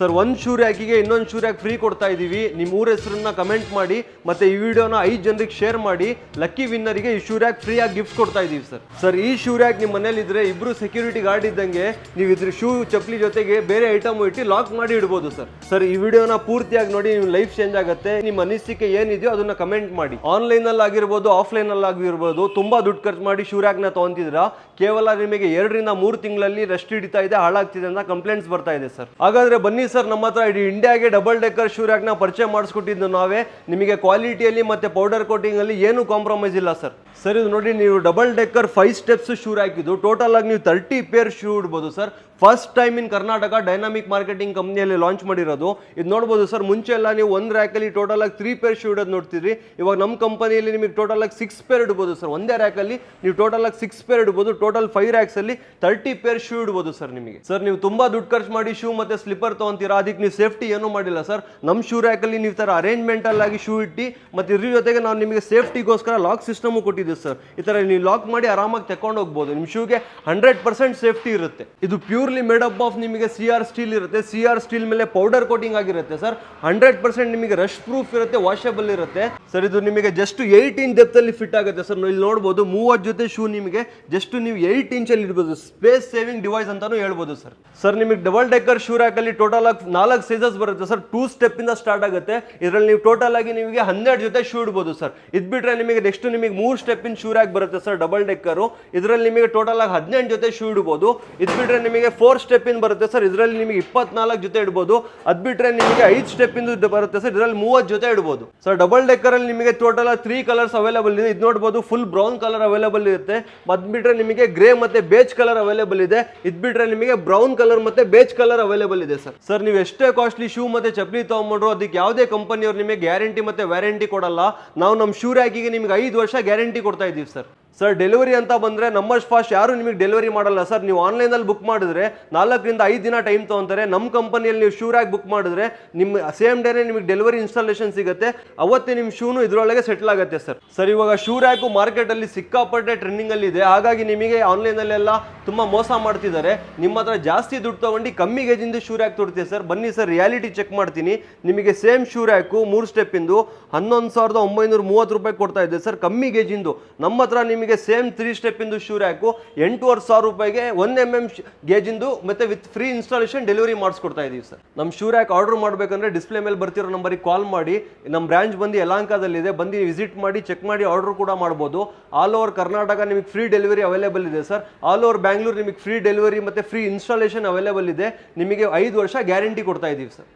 Sir ಒಂದು shoe ರ್ಯಾಕಿಗೆ ಇನ್ನೊಂದು shoe rack free ಕೊಡ್ತಾ ಇದೀವಿ. ನಿಮ್ಮ ಊರ ಹೆಸರನ್ನ ಕಮೆಂಟ್ ಮಾಡಿ ಮತ್ತೆ ಈ ವಿಡಿಯೋನ 5 ಜನರಿಗೆ ಶೇರ್ ಮಾಡಿ. ಲಕ್ಕಿ ವಿನ್ನರಿಗೆ ಈ ಶೂ ರ್ಯಾಕ್ ಫ್ರೀ ಆಗಿ ಗಿಫ್ಟ್ ಕೊಡ್ತಾ ಇದೀವಿ ಸರ್. ಸರ್ ಈ ಶೂ ರ್ಯಾಕ್ ನಿಮ್ಮ ಮನೇಲಿ ಇದ್ರೆ ಇಬ್ರು ಸೆಕ್ಯೂರಿಟಿ ಗಾರ್ಡ್ ಇದ್ದಂಗೆ ನೀವು ಇದ್ರ ಶೂ ಚಪ್ಪಲಿ ಜೊತೆಗೆ ಬೇರೆ ಐಟಮ್ ಇಟ್ಟು ಲಾಕ್ ಮಾಡಿ ಇಡಬಹುದು ಸರ್. ಸರ್ ಈ ವಿಡಿಯೋನ ಪೂರ್ತಿಯಾಗಿ ನೋಡಿ, ನಿಮ್ಮ ಲೈಫ್ ಚೇಂಜ್ ಆಗುತ್ತೆ. ನಿಮ್ಮ ಅನಿಸಿಕೆ ಏನಿದೆಯೋ ಅದನ್ನ ಕಮೆಂಟ್ ಮಾಡಿ. ಆನ್ಲೈನ್ ಅಲ್ಲಿ ಆಗಿರ್ಬೋದು, ಆಫ್ಲೈನ್ ಅಲ್ಲಿ ಆಗಿರ್ಬೋದು, ತುಂಬಾ ದುಡ್ಡು ಖರ್ಚು ಮಾಡಿ ಶೂ ರ್ಯಾಕ್ ನ ತಗೊಂತಿದ್ದೀರಾ, ಕೇವಲ ನಿಮಗೆ 2 ರಿಂದ 3 ತಿಂಗಳಲ್ಲಿ ರೆಸ್ಟ್ ಹಿಡಿತಾ ಇದೆ, ಹಾಳಾಗ್ತಿದೆ ಅಂತ ಕಂಪ್ಲೇಂಟ್ಸ್ ಬರ್ತಾ ಇದೆ ಸರ್. ಹಾಗಾದ್ರೆ ಬನ್ನಿ ಸರ್, ನಮ್ಮ ಹತ್ರ ಇಡೀ ಇಂಡಿಯಾಗೆ ಡಬಲ್ ಡೆಕ್ಕರ್ ಶೂ ರ್ಯಾಕ್ ನ ಪರಿಚಯ ಮಾಡಿಸ್ಕೊಟ್ಟಿದ್ದು ನಾವೇ. ನಿಮಗೆ ಕ್ವಾಲಿಟಿಯಲ್ಲಿ ಮತ್ತೆ ಪೌಡರ್ ಕೋಟಿಂಗ್ ಅಲ್ಲಿ ಏನು ಕಾಂಪ್ರಮೈಸ್ ಇಲ್ಲ ಸರ್. ಸರ್ ಇದು ನೋಡಿ, ನೀವು double decker 5 steps shoe rack ಇದು. ಟೋಟಲ್ ಆಗಿ ನೀವು 30 ಪೇರ್ ಶೂ ಇಡ್ಬೋದು sir. First time in Karnataka dynamic marketing ಕಂಪ್ನಿಯಲ್ಲಿ ಲಾಂಚ್ ಮಾಡಿರೋದು. ಇದು ನೋಡ್ಬೋದು ಸರ್, ಮುಂಚೆ ಎಲ್ಲ ನೀವು ಒಂದು ರ್ಯಾಕಲ್ಲಿ ಟೋಟಲ್ ಆಗಿ 3 ಪೇರ್ ಶೂ ಇಡೋದು ನೋಡ್ತಿದ್ರಿ. ಇವಾಗ ನಮ್ಮ ಕಂಪನಿಯಲ್ಲಿ ನಿಮಗೆ ಟೋಟಲ್ ಆಗಿ 6 ಪೇರ್ ಇಡ್ಬೋದು ಸರ್. ಒಂದೇ ರ್ಯಾಕಲ್ಲಿ ನೀವು ಟೋಟಲ್ ಆಗಿ 6 ಪೇರ್ ಇಡ್ಬೋದು. ಟೋಟಲ್ 5 ರ್ಯಾಕ್ಸ್ ಅಲ್ಲಿ 30 ಪೇರ್ ಶೂ ಇಡ್ಬೋದು ಸರ್ ನಿಮಗೆ. ಸರ್ ನೀವು ತುಂಬಾ ದುಡ್ಡು ಖರ್ಚು ಮಾಡಿ ಶೂ ಮತ್ತೆ ಸ್ಲಿಪ್ಪರ್ ತಗೊಂತೀರಾ, ಅದಕ್ಕೆ ನೀವು ಸೇಫ್ಟಿ ಏನು ಮಾಡಿಲ್ಲ ಸರ್. ನಮ್ಮ ಶೂ ರ್ಯಾಕಲ್ಲಿ ನೀವು ತರ ಅರೇಂಜ್ಮೆಂಟಲ್ ಆಗಿ ಶೂ ಇಟ್ಟು ಮತ್ತೆ ಇದ್ರ ಜೊತೆಗೆ ನಾವು ನಿಮಗೆ ಸೇಫ್ಟಿಗೋಸ್ಕರ ಲಾಕ್ ಸಿಸ್ಟಮ್ ಕೊಟ್ಟಿದ್ದೀವಿ ಸರ್. ಈ ತರ ನೀವು ಲಾಕ್ ಮಾಡಿ ಆರಾಮಾಗಿ ತಕೊಂಡು ಹೋಗ್ಬೋದು. ನಿಮ್ಮ ಶೂಗೆ 100% ಸೇಫ್ಟಿ ಇರುತ್ತೆ. ಇದು ಪ್ಯೂರ್ಲಿ ಮೇಡ್ ಅಪ್ ಆಫ್ ನಿಮಗೆ CR ಸ್ಟೀಲ್ ಇರುತ್ತೆ. CR ಸ್ಟೀಲ್ ಮೇಲೆ ಪೌಡರ್ ಕೋಟಿಂಗ್ ಆಗಿರುತ್ತೆ ಸರ್. 100% ನಿಮಗೆ ರಶ್ ಪ್ರೂಫ್ ಇರುತ್ತೆ, ವಾಷಬಲ್ ಇರುತ್ತೆ ಸರ್. ಇದು ನಿಮಗೆ ಜಸ್ಟ್ 8 ಇಂಚ್ ಡೆಪ್ತ್ ಅಲ್ಲಿ ಫಿಟ್ ಆಗುತ್ತೆ ಸರ್. ಇಲ್ಲಿ ನೋಡಬಹುದು 30 ಜೊತೆ ಶೂ ನಿಮಗೆ ಜಸ್ಟ್ ನೀವು 8 ಇಂಚ್ ಅಲ್ಲಿ ಇಡಬಹುದು. ಸ್ಪೇಸ್ ಸೇವಿಂಗ್ ಡಿವೈಸ್ ಅಂತಾನು ಹೇಳ್ಬೋದು ಸರ್. ಸರ್ ನಿಮಗೆ ಡಬಲ್ ಡೆಕ್ಕರ್ ಶೂ ರ್ಯಾಕ್ ಅಲ್ಲಿ ಟೋಟಲ್ ಆಗಿ 4 ಸೈಜಸ್ ಬರುತ್ತೆ ಸರ್. 2 ಸ್ಟೆಪ್ ಇಂದ ಸ್ಟಾರ್ಟ್ ಆಗುತ್ತೆ. ಇದರಲ್ಲಿ ನೀವು ಟೋಟಲ್ ಆಗಿ ನಿಮಗೆ 12 ಜೊತೆ ಶೂ ಇಡಬಹುದು ಸರ್. ಇದ್ ಬಿಟ್ರೆ ನಿಮಗೆ ನೆಕ್ಸ್ಟ್ ನಿಮಗೆ 3 ಸ್ಟೆಪ್ ಇನ್ ಶೂ ರ್ಯಾಕ್ ಬರುತ್ತೆ ಸರ್ ಡಬಲ್ ಡೆಕ್ಕರ್. ಇದರಲ್ಲಿ ನಿಮಗೆ ಟೋಟಲ್ ಆಗಿ 18 ಜೊತೆ ಶೂ ಇಡಬಹುದು. ಇದ್ ಬಿಟ್ರೆ ನಿಮಗೆ 4 ಸ್ಟೆಪ್ ಇನ್ ಬರುತ್ತೆ ಸರ್. ಇದರಲ್ಲಿ ನಿಮಗೆ 24 ಜೊತೆ ಇಡಬಹುದು. ಅದ್ ಬಿಟ್ರೆ ನಿಮಗೆ 5 ಸ್ಟೆಪ್ ಇಂದ ಬರುತ್ತೆ ಸರ್. ಇದರಲ್ಲಿ 30 ಜೊತೆ ಇಡಬಹುದು ಸರ್. ಡಬಲ್ ಡೆಕ್ಕರ್ ಅಲ್ಲಿ ನಿಮಗೆ ಟೋಟಲ್ 3 ಕಲರ್ಸ್ ಅವೈಲೇಬಲ್ ಇದೆ. ಇದು ನೋಡಬಹುದು, ಫುಲ್ ಬ್ರೌನ್ ಕಲರ್ ಅವೈಲೇಬಲ್ ಇರುತ್ತೆ. ಅದ್ ಬಿಟ್ರೆ ನಿಮಗೆ ಗ್ರೇ ಮತ್ತೆ ಬೇಜ್ ಕಲರ್ ಅವೈಲೇಬಲ್ ಇದೆ. ಇದ್ ಬಿಟ್ರೆ ನಿಮಗೆ ಬ್ರೌನ್ ಕಲರ್ ಮತ್ತೆ ಬೇಜ್ ಕಲರ್ ಅವೈಲೇಬಲ್ ಇದೆ ಸರ್. ಸರ್ ನೀವು ಎಷ್ಟೇ ಕಾಸ್ಟ್ಲಿ ಶೂ ಮತ್ತೆ ಚಪ್ಪಲಿ ತಗೊಂಡ್ರು ಅದಕ್ಕೆ ಯಾವುದೇ ಕಂಪನಿಯವರು ನಿಮಗೆ ಗ್ಯಾರಂಟಿ ಮತ್ತೆ ವ್ಯಾರಂಟಿ ಕೊಡಲ್ಲ. ನಾವು ನಮ್ಮ ಶೂ ರ್ಯಾಕಿಗೆ ನಿಮಗೆ 5 ವರ್ಷ ಗ್ಯಾರಂಟಿ ಕೊಡ್ತಾ ಇದೀವಿ ಸರ್. ಸರ್ ಡೆಲಿವರಿ ಅಂತ ಬಂದರೆ ನಮ್ಮಷ್ಟು ಫಾಸ್ಟ್ ಯಾರು ನಿಮಗೆ ಡೆಲಿವರಿ ಮಾಡಲ್ಲ ಸರ್. ನೀವು ಆನ್ಲೈನಲ್ಲಿ ಬುಕ್ ಮಾಡಿದ್ರೆ 4 ರಿಂದ 5 ದಿನ ಟೈಮ್ ತೊಗೊತಾರೆ. ನಮ್ಮ ಕಂಪನಿಯಲ್ಲಿ ನೀವು ಶೂ ರ್ಯಾಕ್ ಬುಕ್ ಮಾಡಿದ್ರೆ ನಿಮ್ಮ ಸೇಮ್ ಡೇನೇ ನಿಮಗೆ ಡೆಲಿವರಿ ಇನ್ಸ್ಟಾಲೇಷನ್ ಸಿಗುತ್ತೆ. ಅವತ್ತೇ ನಿಮ್ಮ ಶೂನು ಇದರೊಳಗೆ ಸೆಟ್ಲ್ ಆಗುತ್ತೆ ಸರ್. ಸರ್ ಇವಾಗ ಶೂ ರ್ಯಾಕು ಮಾರ್ಕೆಟಲ್ಲಿ ಸಿಕ್ಕಾಪಟ್ಟೆ ಟ್ರೆಂಡಿಂಗಲ್ಲಿ ಇದೆ. ಹಾಗಾಗಿ ನಿಮಗೆ ಆನ್ಲೈನಲ್ಲೆಲ್ಲ ತುಂಬ ಮೋಸ ಮಾಡ್ತಿದ್ದಾರೆ. ನಿಮ್ಮ ಹತ್ರ ಜಾಸ್ತಿ ದುಡ್ಡು ತೊಗೊಂಡು ಕಮ್ಮಿ ಗೇಜಿಂದ ಶೂ ರ್ಯಾಕ್ ತೊಡ್ತೀವಿ ಸರ್. ಬನ್ನಿ ಸರ್, ರಿಯಾಲಿಟಿ ಚೆಕ್ ಮಾಡ್ತೀನಿ. ನಿಮಗೆ ಸೇಮ್ ಶೂ ರ್ಯಾಕು 3 ಸ್ಟೆಪ್ ಇಂದು 11,930 ರೂಪಾಯಿ ಕೊಡ್ತಾ ಇದೆ ಸರ್ ಕಮ್ಮಿ ಗೇಜಿಂದು. ನಮ್ಮ ಹತ್ರ ನಿಮಗೆ ಸೇಮ್ 3 ಸ್ಟೆಪ್ ಇಂದು ಶೂ ರ್ಯಾಕು 8,500 ರೂಪಾಯಿಗೆ 1 mm ಗೇಜಿಂದು ಮತ್ತೆ ವಿತ್ ಫ್ರೀ ಇನ್ಸ್ಟಾಲೇಷನ್ ಡೆಲಿವರಿ ಮಾಡಿಸ್ಕೊಡ್ತಾ ಇದೀವಿ ಸರ್. ನಮ್ಮ ಶೂ ರ್ಯಾಕ್ ಆರ್ಡರ್ ಮಾಡಬೇಕಂದ್ರೆ ಡಿಸ್ಪ್ಲೇ ಮೇಲೆ ಬರ್ತಿರೋ ನಂಬರಿಗೆ ಕಾಲ್ ಮಾಡಿ. ನಮ್ಮ ಬ್ರಾಂಚ್ ಬಂದು ಯಲಹಂಕದಲ್ಲಿದೆ. ಬಂದು ವಿಸಿಟ್ ಮಾಡಿ, ಚೆಕ್ ಮಾಡಿ ಆರ್ಡರ್ ಕೂಡ ಮಾಡ್ಬೋದು. ಆಲ್ ಓವರ್ ಕರ್ನಾಟಕ ನಿಮಗೆ ಫ್ರೀ ಡೆಲಿವರಿ ಅವೈಲೇಬಲ್ ಇದೆ ಸರ್. ಆಲ್ ಓವರ್ ಬ್ಯಾಂಗ್ಳೂರ್ ನಿಮಗೆ ಫ್ರೀ ಡೆಲಿವರಿ ಮತ್ತೆ ಫ್ರೀ ಇನ್ಸ್ಟಾಲೇಷನ್ ಅವೈಲೇಬಲ್ ಇದೆ. ನಿಮಗೆ 5 ವರ್ಷ ಗ್ಯಾರಂಟಿ ಕೊಡ್ತಾ ಇದೀವಿ ಸರ್.